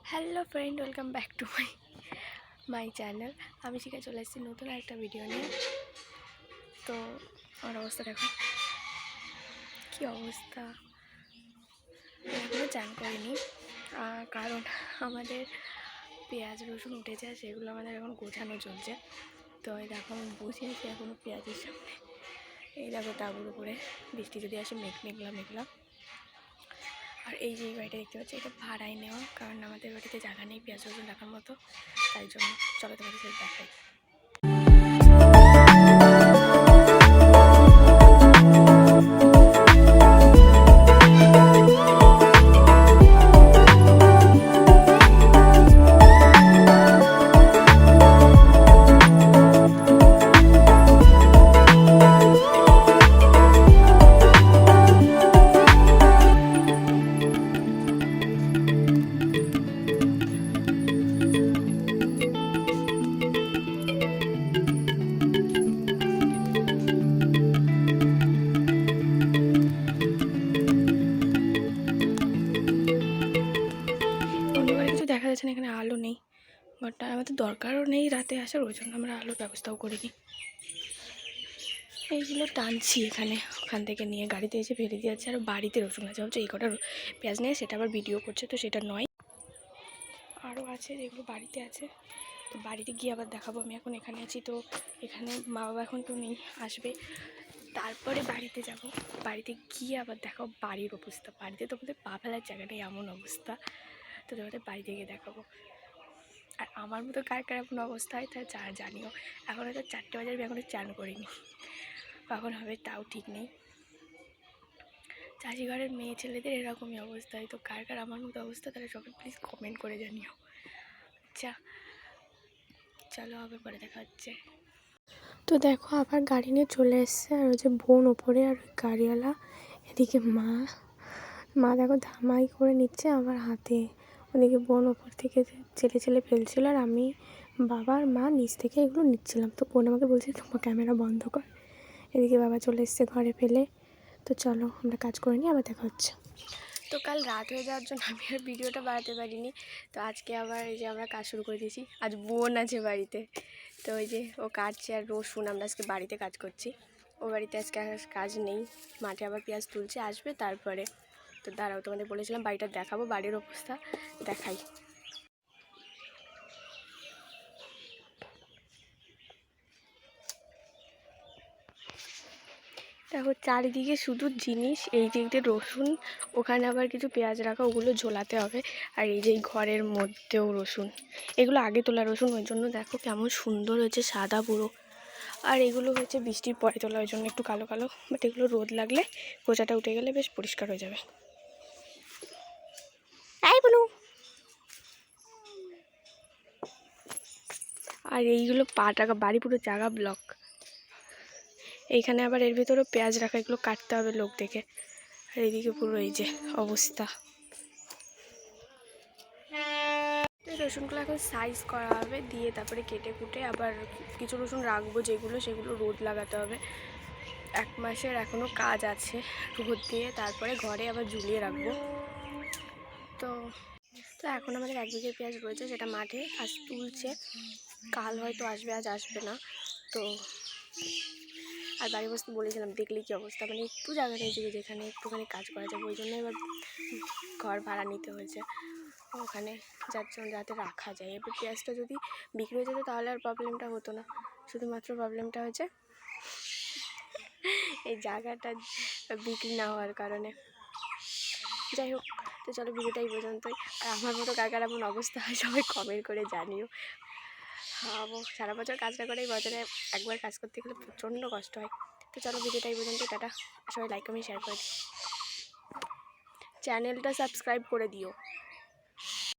Hello friend, welcome back to my channel. আমি শিখে চলে এসেছি নতুন একটা ভিডিও নিয়ে। তো আমার অবস্থা দেখো, কী অবস্থা। এখনও চান করিনি, কারণ আমাদের পেঁয়াজ রসুন উঠেছে, সেগুলো আমাদের এখন গোছানো চলছে। তো এই দেখো আমি বসে আছি এখনও পেঁয়াজের সামনে। এই দেখো তাঁবুর উপরে বৃষ্টি যদি আসে মেঘলা মেঘলা। আর এই যে বাড়িটা দেখতে পাচ্ছি, এটা ভাড়ায় নেওয়া, কারণ আমাদের বাড়িতে জায়গা নেই পেঁয়াজ রসুন রাখার মতো, তাই জন্য। চলো তোমাদের সাথে দেখাই। দেখা যাচ্ছে না, এখানে আলো নেই, বাট আমাদের দরকারও নেই রাতে আসার, ওই জন্য আমরা আলোর ব্যবস্থাও করিনি। এইগুলো টানছি এখানে, ওখান থেকে নিয়ে গাড়িতে এসে ফেলে দিয়ে যাচ্ছে। আর বাড়িতে রসুন আছে, ভাবছে এই কটা পেঁয়াজ নিয়ে, সেটা আবার ভিডিও করছে, তো সেটা নয়, আরও আছে যেগুলো বাড়িতে আছে। তো বাড়িতে গিয়ে আবার দেখাবো। আমি এখন এখানে আছি, তো এখানে মা বাবা এখন তো নেই, আসবে, তারপরে বাড়িতে যাব। বাড়িতে গিয়ে আবার দেখাবো বাড়ির অবস্থা। বাড়িতে তো আমাদের পা ফেলার জায়গাটাই এমন অবস্থা, তো তোমাদের বাড়িতে গিয়ে দেখাবো। আর আমার মতো কার কার এমন অবস্থা হয় তা জানিও। এখন হয়তো 4টে বাজে, আমি এখনও চান করিনি, কখন হবে তাও ঠিক নেই। চাষি ঘরের মেয়ে ছেলেদের এরকমই অবস্থা হয়, তো কার কার আমার মতো অবস্থা তারা সবাই প্লিজ কমেন্ট করে জানিও। আচ্ছা চলো, আবার পরে দেখা হচ্ছে। তো দেখো আবার গাড়ি নিয়ে চলে এসছে, আর ওই যে বোন ওপরে, আর ওই গাড়িওয়ালা এদিকে মা দেখো ধামাই করে নিচ্ছে আমার হাতে। ওদিকে বোন ওপর থেকে ছেলে ফেলছিল, আর আমি বাবা আর মা নিচ থেকে এগুলো নিচ্ছিলাম। তো বোন আমাকে বলছে তোমার ক্যামেরা বন্ধ কর। এদিকে বাবা চলে এসছে ঘরে ফেলে। তো চলো আমরা কাজ করে নিই, আবার দেখা হচ্ছে। তো কাল রাত হয়ে যাওয়ার জন্য আমি আর ভিডিওটা বাড়াতে পারিনি। তো আজকে আবার এই যে আমরা কাজ শুরু করে দিয়েছি। আজ বোন আছে বাড়িতে, তো ওই যে ও কাটছে, আর রসুন আমরা আজকে বাড়িতে কাজ করছি। ও বাড়িতে আজকে কাজ নেই, মাঠে আবার পেঁয়াজ তুলছে, আসবে তারপরে। তো দাঁড়াও, তোমাদের বলেছিলাম বাড়িটা দেখাবো, বাড়ির অবস্থা দেখাই। দেখো চারিদিকে শুধু জিনিস, এই দিক দিয়ে রসুন, ওখানে আবার কিছু পেঁয়াজ রাখা, ওগুলো ঝোলাতে হবে। আর এই যে ঘরের মধ্যেও রসুন, এগুলো আগে তোলা রসুন, ওই জন্য দেখো কেমন সুন্দর হয়েছে, সাদা পুরো। আর এগুলো হচ্ছে বৃষ্টির পরে তোলা, ওই জন্য একটু কালো কালো, বাট এগুলো রোদ লাগলে, কোচাটা উঠে গেলে বেশ পরিষ্কার হয়ে যাবে। তাই বলু। আর এইগুলো বাড়ি পুরো জায়গা ব্লক। এইখানে আবার এর ভিতরেও পেঁয়াজ রাখা, এগুলো কাটতে হবে লোক দেখে। আর এইদিকে পুরো এই যে অবস্থা। রসুনগুলো এখন সাইজ করা হবে, দিয়ে তারপরে কেটে কুটে আবার কিছু রসুন রাখবো, সেগুলো রোদ লাগাতে হবে। 1 মাসের এখনও কাজ আছে রোদ দিয়ে, তারপরে ঘরে আবার ঝুলিয়ে রাখবো। তো এখন আমাদের 1 বিঘে পেঁয়াজ রয়েছে, সেটা মাঠে আজ তুলছে, কাল হয়তো আসবে, আজ আসবে না। তো আর বাড়ি বসতে বলেছিলাম, দেখলে কি অবস্থা, মানে একটু জায়গা রয়েছে যেখানে একটুখানি কাজ করা যাবে, ওই জন্য এবার ঘর ভাড়া নিতে হয়েছে ওখানে, যার জন্য যাতে রাখা যায়। এবার পেঁয়াজটা যদি বিক্রি হয়ে যেত তাহলে আর প্রবলেমটা হতো না, শুধুমাত্র প্রবলেমটা হয়েছে এই জায়গাটা বিক্রি না হওয়ার কারণে। যাই হোক, তো চলো ভিডিওটা এই পর্যন্তই। আর আমার মতো কার কার এমন অবস্থা হয় সবাই কমেন্ট করে জানিও। সারা বছর কাজটা করে, এই বছরে একবার কাজ করতে গেলে প্রচণ্ড কষ্ট হয়। তো চলো ভিডিওটা এই পর্যন্ত, টাটা। সবাই লাইক কমেন্ট শেয়ার করে দিও, চ্যানেলটা সাবস্ক্রাইব করে দিও।